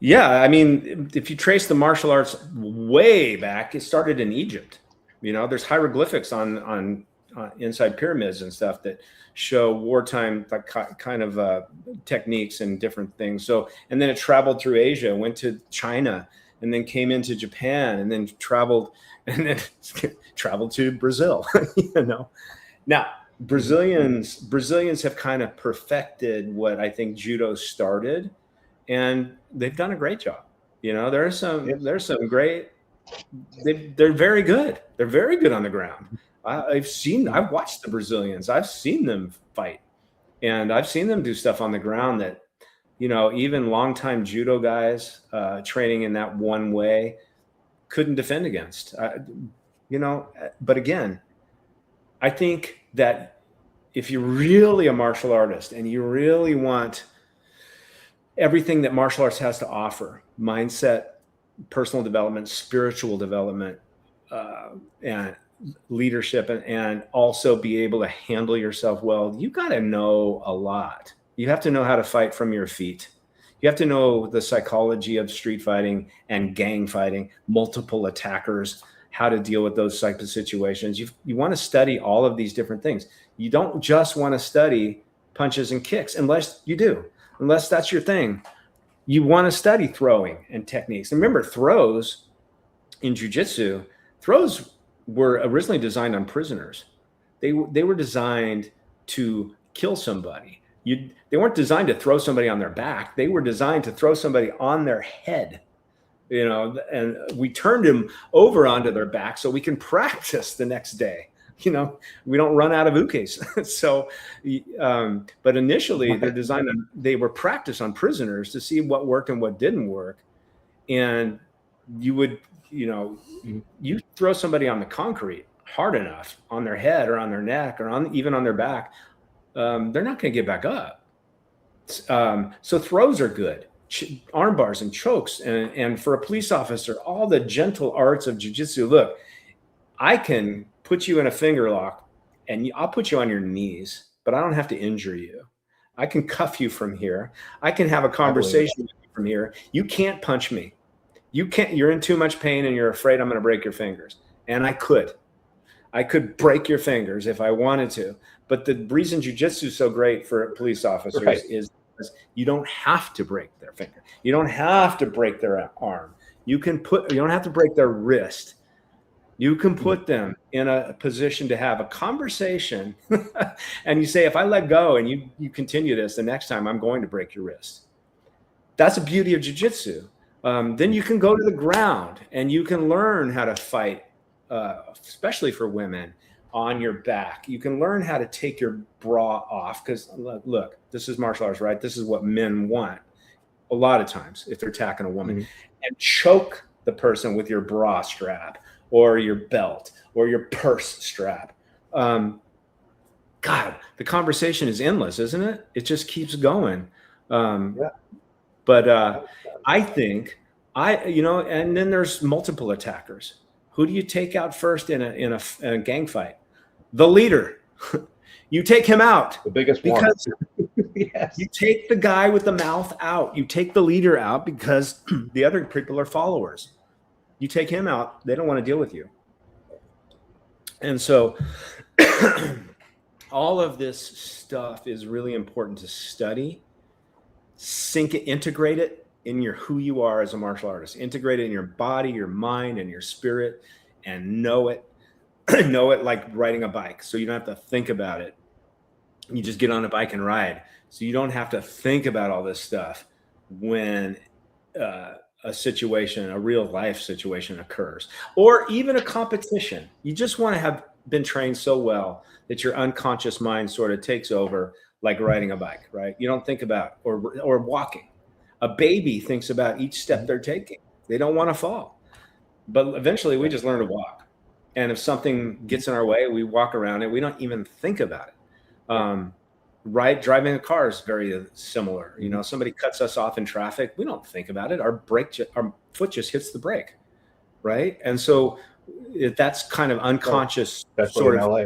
Yeah, I mean, if you trace the martial arts way back, it started in Egypt. You know, there's hieroglyphics on inside pyramids and stuff that show wartime kind of techniques and different things. So, and then it traveled through Asia, went to China, and then came into Japan, and then traveled to Brazil. You know, now Brazilians have kind of perfected what I think judo started, and they've done a great job. You know, there's some great. They're very good. They're very good on the ground. I've watched the Brazilians. I've seen them fight, and I've seen them do stuff on the ground that, you know, even longtime judo guys training in that one way couldn't defend against. You know, but again, I think that if you're really a martial artist and you really want everything that martial arts has to offer, mindset, personal development, spiritual development, and leadership, and also be able to handle yourself well, you got to know a lot. You have to know how to fight from your feet. You have to know the psychology of street fighting and gang fighting, multiple attackers, how to deal with those types of situations. You want to study all of these different things. You don't just want to study punches and kicks unless that's your thing. You want to study throwing and techniques. And remember, throws in jiu-jitsu, throws were originally designed on prisoners. They were designed to kill somebody. They weren't designed to throw somebody on their back. They were designed to throw somebody on their head. You know, and we turned them over onto their back so we can practice the next day. You know, we don't run out of ukes. So, but initially they were practiced on prisoners to see what worked and what didn't work. And you would, you know, you throw somebody on the concrete hard enough on their head or on their neck or even on their back, they're not going to get back up. So throws are good. Arm bars and chokes. And for a police officer, all the gentle arts of jiu-jitsu. Look, I can put you in a finger lock and I'll put you on your knees, but I don't have to injure you. I can cuff you from here. I can have a conversation with you from here. You can't punch me. You're in too much pain and you're afraid I'm going to break your fingers. And I could break your fingers if I wanted to. But the reason jiu-jitsu is so great for police officers is because you don't have to break their finger. You don't have to break their arm. You don't have to break their wrist. You can put them in a position to have a conversation and you say, if I let go and you continue this, the next time I'm going to break your wrist. That's the beauty of jiu-jitsu. Then you can go to the ground and you can learn how to fight, especially for women, on your back. You can learn how to take your bra off because, look, this is martial arts, right? This is what men want a lot of times if they're attacking a woman. And choke the person with your bra strap or your belt or your purse strap. God, the conversation is endless, isn't it? It just keeps going. But I think and then there's multiple attackers. Who do you take out first in a gang fight? The leader. You take him out. The biggest one. Yes. You take the guy with the mouth out. You take the leader out because the other people are followers. You take him out, they don't want to deal with you. And so all of this stuff is really important to study, sink it, integrate it in who you are as a martial artist. Integrate it in your body, your mind, and your spirit, and know it. Know it like riding a bike. So you don't have to think about it. You just get on a bike and ride. So you don't have to think about all this stuff when a real life situation occurs, or even a competition. You just want to have been trained so well that your unconscious mind sort of takes over, like riding a bike, right? You don't think about, or walking. A baby thinks about each step they're taking. They don't want to fall, but eventually we just learn to walk. And if something gets in our way, we walk around it. We don't even think about it. right? Driving a car is very similar. You know, somebody cuts us off in traffic. We don't think about it. Our foot just hits the brake, right? And so that's kind of unconscious especially in LA.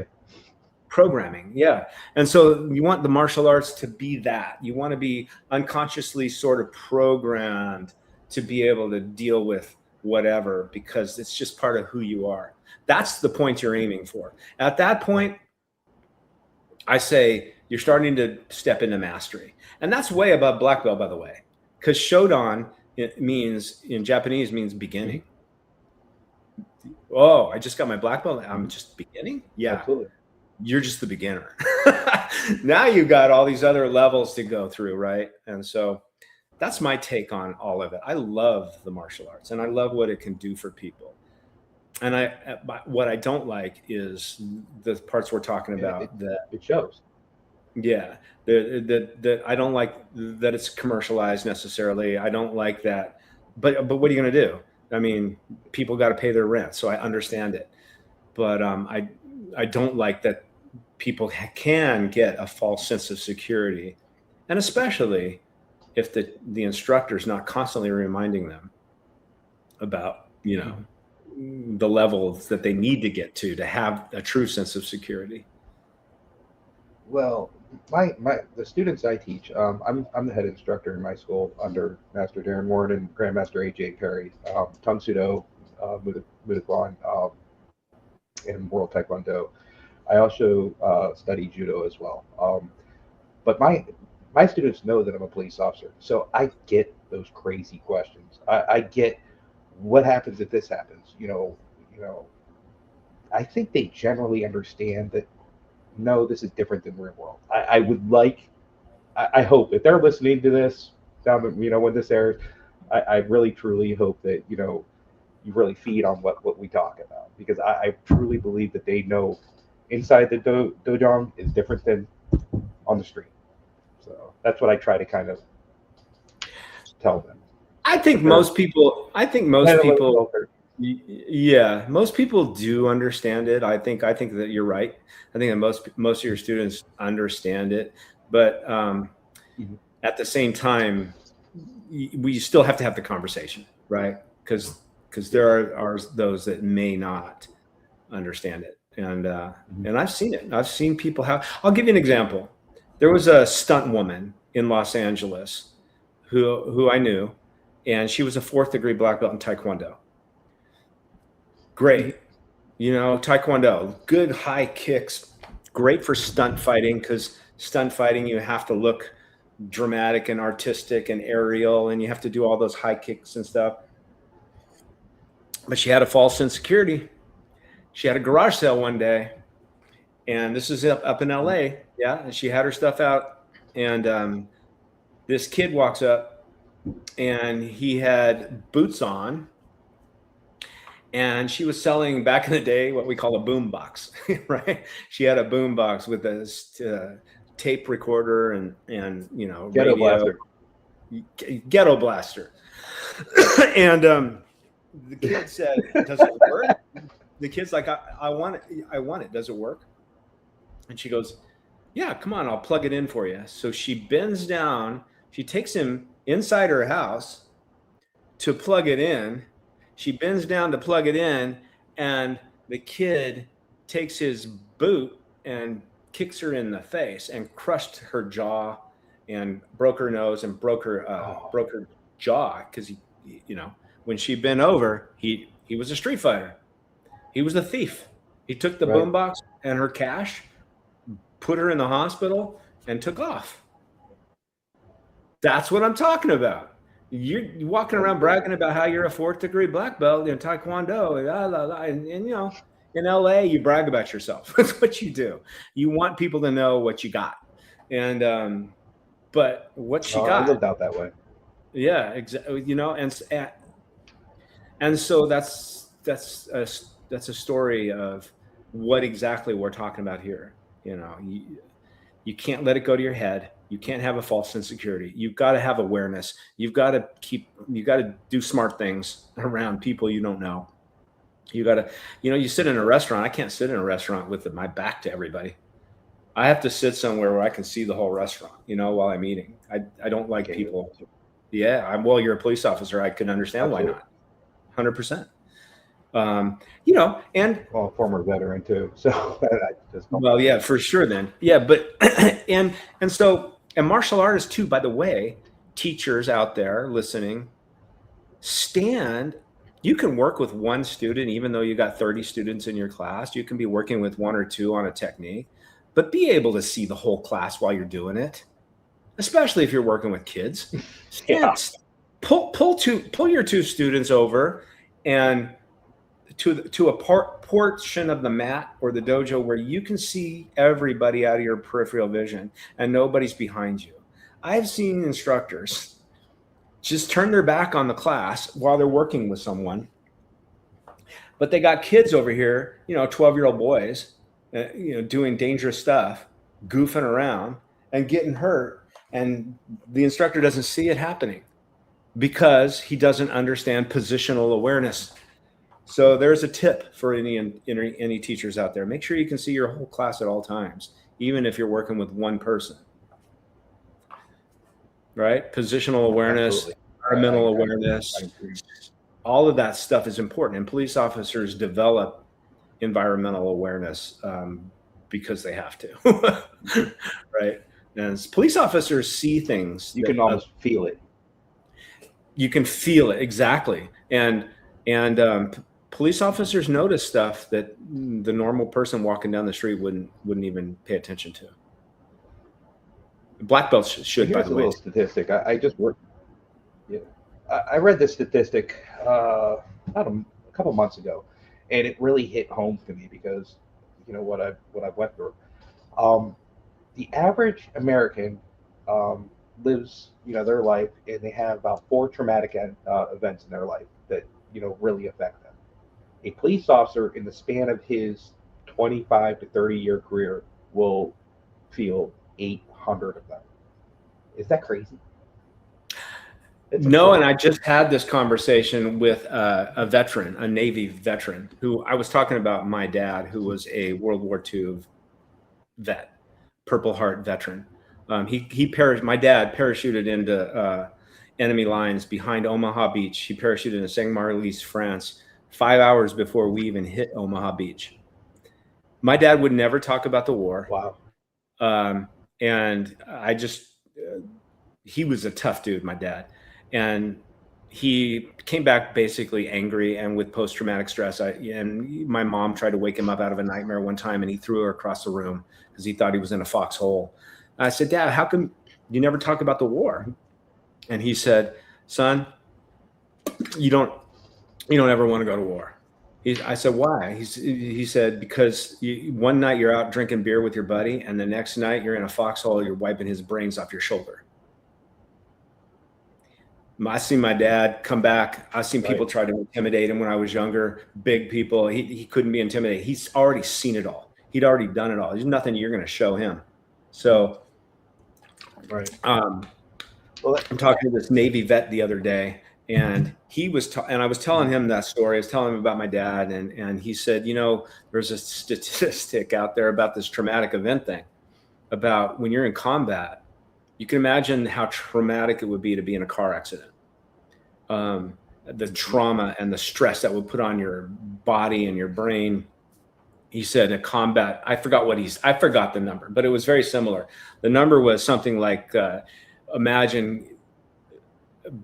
Programming. Yeah. And so you want the martial arts to be that. You want to be unconsciously sort of programmed to be able to deal with whatever, because it's just part of who you are. That's the point you're aiming for. At that point, I say you're starting to step into mastery. And that's way above black belt, by the way, because Shodan, it means in Japanese means beginning. Oh, I just got my black belt. I'm just beginning. Yeah. Absolutely. You're just the beginner. Now you got all these other levels to go through, right? And so that's my take on all of it. I love the martial arts and I love what it can do for people. And what I don't like is the parts we're talking about that it shows. Yeah, that I don't like that it's commercialized necessarily. I don't like that, but what are you going to do? I mean, people got to pay their rent, so I understand it. But I don't like that people can get a false sense of security, and especially if the instructor is not constantly reminding them about, you know, the levels that they need to get to have a true sense of security. Well, the students I teach, I'm the head instructor in my school under Master Darren Warren and Grandmaster AJ Perry, Tung Sudo, Mudokwan, and World Taekwondo. I also study judo as well. But my students know that I'm a police officer, so I get those crazy questions. I get what happens if this happens. You know. I think they generally understand that. No, this is different than real world. I would like, I hope if they're listening to this down, when this airs, I really truly hope that, you really feed on what we talk about, because I truly believe that they know inside the dojang is different than on the street. So that's what I try to kind of tell them. I think most people, yeah, most people do understand it. I think that you're right. I think that most of your students understand it, but at the same time, we still have to have the conversation, right? Because there are those that may not understand it, and I've seen it. I've seen people have. I'll give you an example. There was a stunt woman in Los Angeles who I knew, and she was a 4th degree black belt in Taekwondo. Great. Taekwondo, good high kicks, great for stunt fighting, because stunt fighting, you have to look dramatic and artistic and aerial, and you have to do all those high kicks and stuff. But she had a false insecurity. She had a garage sale one day, and this is up in LA. Yeah. And she had her stuff out, and this kid walks up, and he had boots on. And she was selling, back in the day, what we call a boom box, right? She had a boom box with a tape recorder and ghetto radio, blaster. Ghetto blaster. And the kid said, "Does it work?" The kid's like, "I want it. Does it work?" And she goes, "Yeah, come on, I'll plug it in for you." So she bends down. She takes him inside her house to plug it in. She bends down to plug it in, and the kid takes his boot and kicks her in the face and crushed her jaw and broke her nose and broke her jaw, because when she bent over, he was a street fighter. He was a thief. He took the boombox and her cash, put her in the hospital, and took off. That's what I'm talking about. You're walking around bragging about how you're a 4th degree black belt in Taekwondo, and in LA, you brag about yourself. That's what you do. You want people to know what you got, and but what she got. I lived out that way. Yeah, exactly. And so that's a story of what exactly we're talking about here. You can't let it go to your head. You can't have a false insecurity. You've got to have awareness. You've got to do smart things around people you don't know. You got to, you sit in a restaurant. I can't sit in a restaurant with my back to everybody. I have to sit somewhere where I can see the whole restaurant, while I'm eating. I don't like Okay. people. Yeah, well, you're a police officer. I can understand Absolutely. why not. 100%. And Well, former veteran too. So I just don't. well, yeah, for sure then. Yeah, but and martial artists too, by the way, teachers out there listening, you can work with one student even though you got 30 students in your class. You can be working with one or two on a technique, but be able to see the whole class while you're doing it, especially if you're working with kids. Yeah. Pull your two students over and to a portion of the mat or the dojo where you can see everybody out of your peripheral vision and nobody's behind you. I've seen instructors just turn their back on the class while they're working with someone, but they got kids over here, 12-year-old boys, doing dangerous stuff, goofing around and getting hurt, and the instructor doesn't see it happening because he doesn't understand positional awareness. So there's a tip for any teachers out there. Make sure you can see your whole class at all times, even if you're working with one person. Right? Positional awareness, environmental awareness, all of that stuff is important. And police officers develop environmental awareness because they have to. Right? And police officers see things. You can almost feel it. You can feel it, exactly. And police officers notice stuff that the normal person walking down the street wouldn't even pay attention to. Black belts should, by the way. Here's a little statistic. I just worked. Yeah, I read this statistic about a couple months ago, and it really hit home to me because what I've went through. The average American lives their life, and they have about 4 traumatic events in their life that really affect them. A police officer, in the span of his 25 to 30-year career, will feel 800 of them. Is that crazy? No, and I just had this conversation with a veteran, a Navy veteran, who I was talking about my dad, who was a World War II vet, Purple Heart veteran. My dad parachuted into enemy lines behind Omaha Beach. He parachuted into Saint-Maryllis, France, 5 hours before we even hit Omaha Beach. My dad would never talk about the war. Wow. And he was a tough dude, my dad. And he came back basically angry and with post-traumatic stress. And my mom tried to wake him up out of a nightmare one time, and he threw her across the room because he thought he was in a foxhole. I said, Dad, how come you never talk about the war? And he said, son, you don't ever want to go to war. I said, why? He said, because one night you're out drinking beer with your buddy, and the next night you're in a foxhole, you're wiping his brains off your shoulder. I seen my dad come back. I've seen people try to intimidate him when I was younger, big people. He couldn't be intimidated. He's already seen it all. He'd already done it all. There's nothing you're going to show him. So I'm talking to this Navy vet the other day, and I was telling him that story. I was telling him about my dad, and he said, there's a statistic out there about this traumatic event thing, about when you're in combat. You can imagine how traumatic it would be to be in a car accident. The trauma and the stress that would put on your body and your brain. He said a combat, I forgot the number, but it was very similar. The number was something like, imagine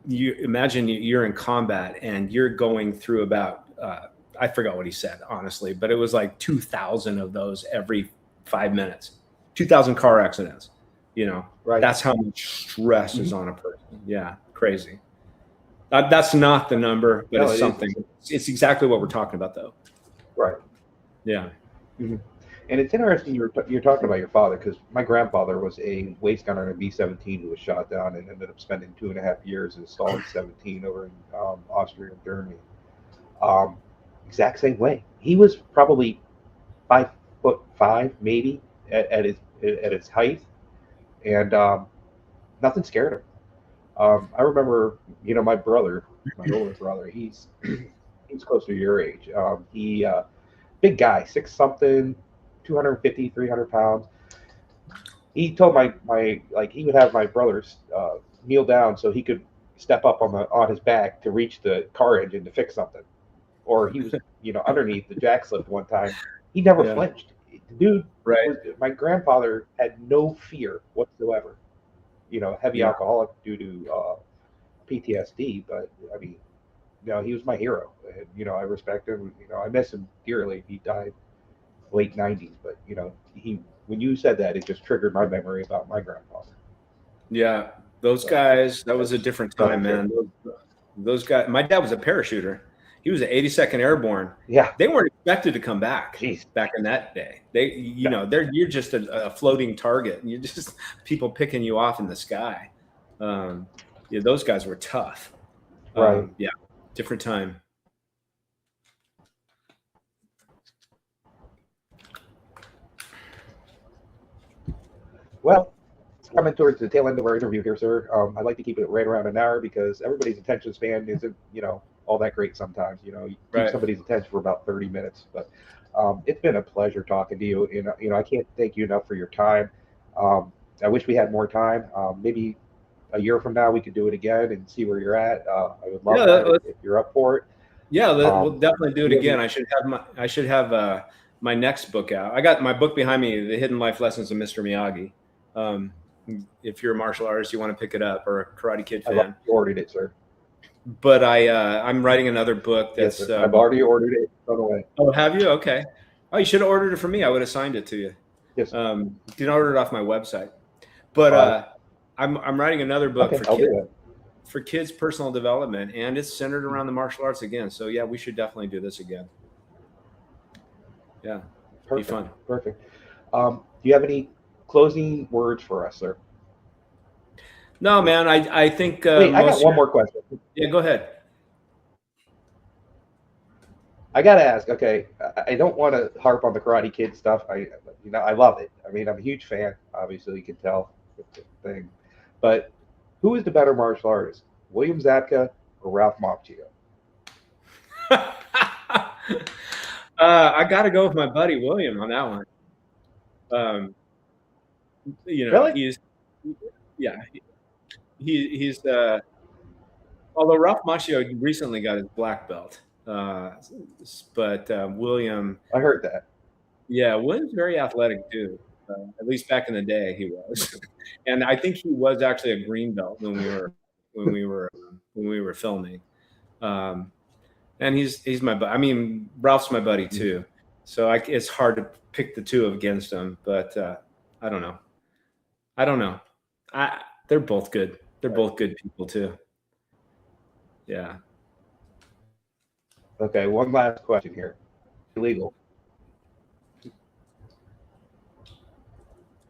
you're in combat and you're going through about, I forgot what he said, honestly, but it was like 2,000 of those every 5 minutes, 2,000 car accidents. That's how much stress is on a person. Yeah, crazy. That's not the number, but it's something. It's exactly what we're talking about, though. Right. Yeah. Mm-hmm. And it's interesting you're talking about your father, because my grandfather was a waist gunner in a B-17 who was shot down and ended up spending 2.5 years installing 17 over in Austria and Germany. Exact same way. He was probably 5'5", maybe at his height. And nothing scared him. I remember, my brother, my older brother, he's close to your age. He big guy, 6 something, 250, 300 pounds. he told my like he would have my brothers kneel down so he could step up on his back to reach the car engine to fix something, or he was underneath the jack slipped one time. He never Yeah. flinched. The dude Right. was my grandfather had no fear whatsoever. Heavy Yeah. alcoholic due to PTSD, but I mean, he was my hero, and I respect him. I miss him dearly. He died late '90s, but he when you said that, it just triggered my memory about my grandfather. Yeah. Those So guys, that was a that's different nothing time, fair. man. Those guys, my dad was a parachuter. He was an 82nd Airborne. Yeah, They weren't expected to come back jeez. in that day. No, You're just a floating target, and you're just people picking you off in the sky. Yeah, those guys were tough. right. Yeah, different time. Well, coming towards the tail end of our interview here, sir. I'd like to keep it right around an hour because everybody's attention span isn't, all that great sometimes. You keep Right. somebody's attention for about 30 minutes. But it's been a pleasure talking to you. And, I can't thank you enough for your time. I wish we had more time. Maybe a year from now we could do it again and see where you're at. I would love Yeah, that if you're up for it. we'll definitely do it Yeah, again. I should have my next book out. I got my book behind me, The Hidden Life Lessons of Mr. Miyagi. If you're a martial artist, you want to pick it up, or a Karate Kid I've fan. already ordered it, sir. But I'm writing another book Yes, that's. sir. I've already ordered it. By the way. Oh, have you? Okay. Oh, you should have ordered it for me. I would have signed it to you. Yes. You can order it off my website. But I'm writing another book Okay, I'll do that. for kids' personal development, and it's centered around the martial arts again. So yeah, we should definitely do this again. Yeah, Perfect. be fun. Perfect. Do you have any closing words for us, sir? No, man. I think. Wait, I got one more question. Yeah, go ahead. I gotta ask. Okay, I don't want to harp on the Karate Kid stuff. I love it. I mean, I'm a huge fan. Obviously, you can tell with the thing. But who is the better martial artist, William Zabka or Ralph Macchio? I got to go with my buddy William on that one. Really? He's he's although Ralph Macchio recently got his black belt, but William, I heard that. yeah, William's very athletic too. At least back in the day, he was, and I think he was actually a green belt when we were filming. And he's my buddy. I mean, Ralph's my buddy too, so it's hard to pick the two against him. But I don't know. They're both good. They're both good people too. Yeah. Okay, one last question here. Illegal.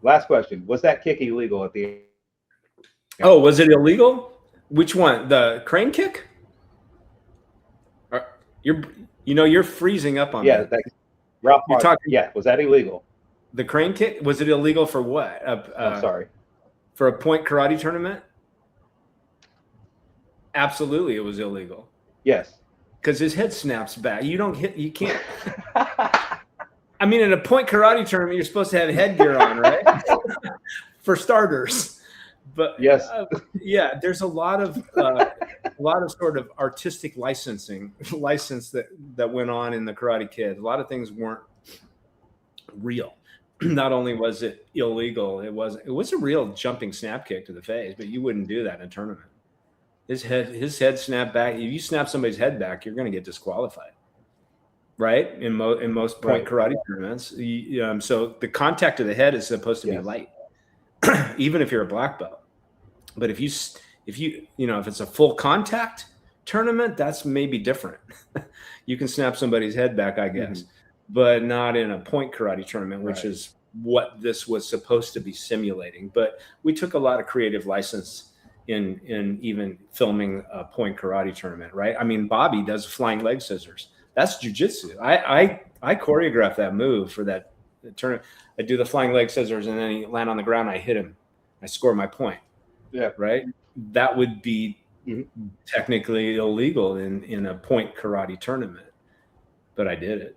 Last question. Was that kick illegal at the end? Oh, was it illegal? Which one? The crane kick? You're freezing up on me. Yeah, Ralph. You're talking. Yeah, was that illegal? The crane kick? Was it illegal for what? I'm sorry. For a point karate tournament? Absolutely, it was illegal. Yes. Because his head snaps back. You can't. I mean, in a point karate tournament, you're supposed to have headgear on, right? For starters. But yes, yeah, there's a lot of sort of artistic license that went on in the Karate Kid. A lot of things weren't real. Not only was it illegal, it was a real jumping snap kick to the face, but you wouldn't do that in a tournament. His head snapped back. If you snap somebody's head back, you're going to get disqualified, right? In most point karate tournaments. So the contact of the head is supposed to be light, even if you're a black belt. But if it's a full contact tournament, that's maybe different. You can snap somebody's head back, I guess, but not in a point karate tournament, which is what this was supposed to be simulating. But we took a lot of creative license in even filming a point karate tournament, right? I mean, Bobby does flying leg scissors. That's jujitsu. I choreographed that move for that tournament. I do the flying leg scissors, and then he land on the ground. I hit him. I score my point. Yeah. Right. That would be technically illegal in a point karate tournament, but I did it.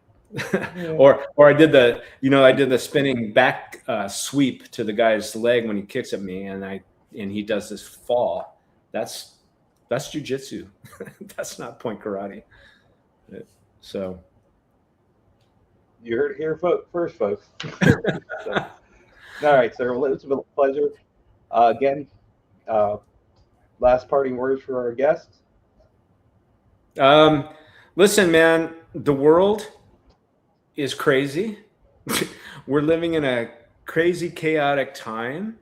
Or I did the spinning back sweep to the guy's leg when he kicks at me, and he does this fall. That's jujitsu. That's not point karate. So you heard it here first, folks. So, all right, sir. Well, it's been a pleasure. Again, last parting words for our guests. Listen, man, the world is crazy. We're living in a crazy, chaotic time.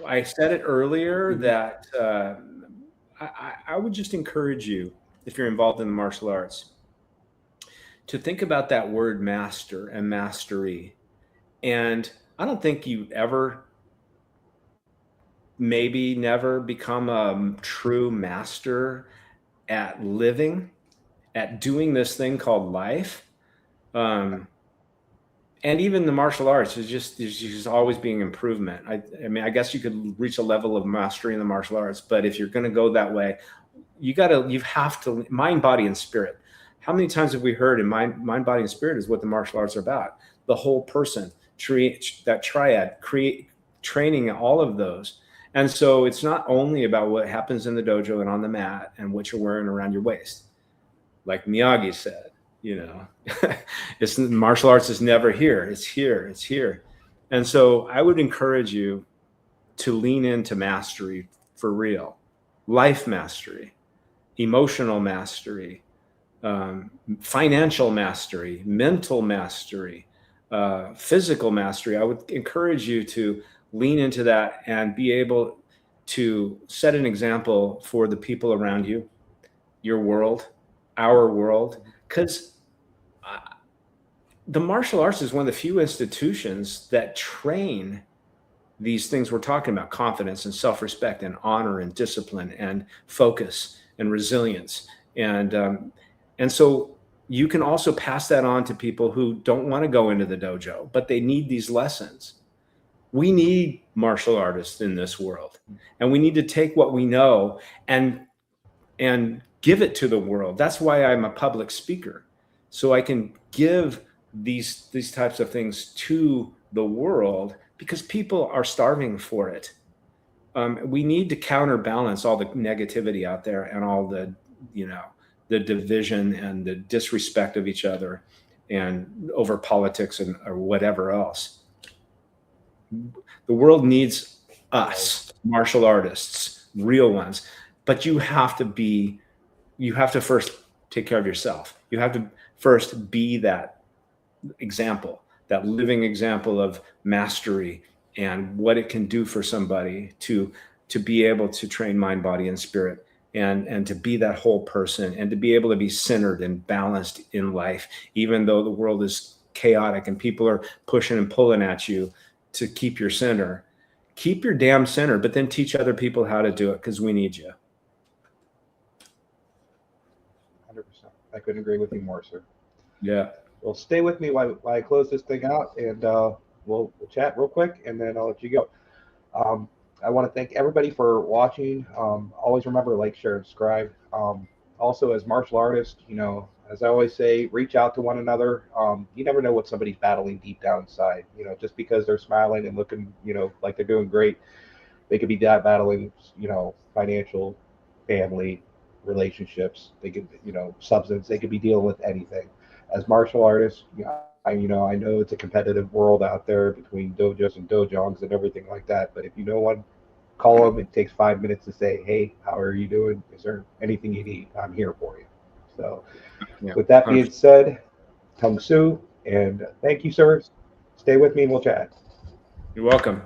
I said it earlier that I would just encourage you, if you're involved in the martial arts, to think about that word master and mastery. And I don't think you ever, maybe never become a true master at living, at doing this thing called life. And even the martial arts is just always being improvement. I mean, I guess you could reach a level of mastery in the martial arts, but if you're going to go that way, you have to mind, body, and spirit. How many times have we heard in mind, body, and spirit is what the martial arts are about? The whole person, that triad, training all of those. And so it's not only about what happens in the dojo and on the mat and what you're wearing around your waist. Like Miyagi said, it's martial arts is never here. It's here. It's here. And so I would encourage you to lean into mastery for real, life mastery, emotional mastery, financial mastery, mental mastery, physical mastery. I would encourage you to lean into that and be able to set an example for the people around you, your world, our world, because the martial arts is one of the few institutions that train these things we're talking about: confidence and self-respect and honor and discipline and focus and resilience. And so you can also pass that on to people who don't want to go into the dojo, but they need these lessons. We need martial artists in this world, and we need to take what we know and give it to the world. That's why I'm a public speaker, so I can give these types of things to the world, because people are starving for it. We need to counterbalance all the negativity out there and all the division and the disrespect of each other and over politics or whatever else. The world needs us, martial artists, real ones, but you have to first take care of yourself. You have to first be that example, that living example of mastery and what it can do for somebody to be able to train mind, body, and spirit, and to be that whole person, and to be able to be centered and balanced in life, even though the world is chaotic and people are pushing and pulling at you to keep your center. Keep your damn center, but then teach other people how to do it, because we need you. 100%. I couldn't agree with you more, sir. Yeah. Well, stay with me while I close this thing out, and we'll chat real quick, and then I'll let you go. I want to thank everybody for watching. Always remember to like, share, and subscribe. Also, as martial artists, as I always say, reach out to one another. You never know what somebody's battling deep down inside. Just because they're smiling and looking, like they're doing great, they could be battling, financial, family, relationships. They could, substance. They could be dealing with anything. As martial artists, I know it's a competitive world out there between dojos and dojongs and everything like that. But if you know one, call them. It takes 5 minutes to say, "Hey, how are you doing? Is there anything you need? I'm here for you." So, with that being said, Tung Su, and thank you, sir. Stay with me and we'll chat. You're welcome.